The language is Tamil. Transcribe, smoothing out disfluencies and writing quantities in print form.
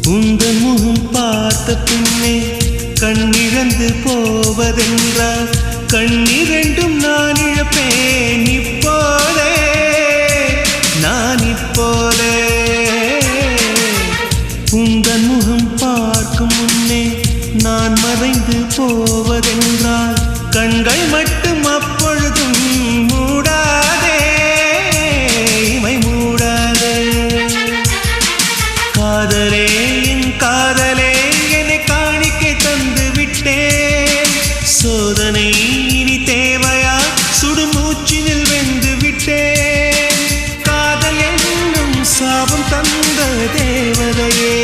உந்தன் முகம் பார்த்த பின்னே கண்ணிழந்து போவதென்றால் கண்ணிரண்டும் நான் இழப்பேன் இப்போதே நான் இப்போதே உந்தன் முகம் பார்க்கும் முன்னே நான் மறைந்து போவதென்றால் கண்கள் மட்டும் அப்பொழுதும் மூடாதே இமை மூடாதே காதலே என் காதலே என்னை காணிக்கை தந்து விட்டேன் சோதனை இனி தேவையா சுடுமூச்சினில் வெந்து விட்டேன் காதல் என்னும் சாபம் தந்த தேவதையே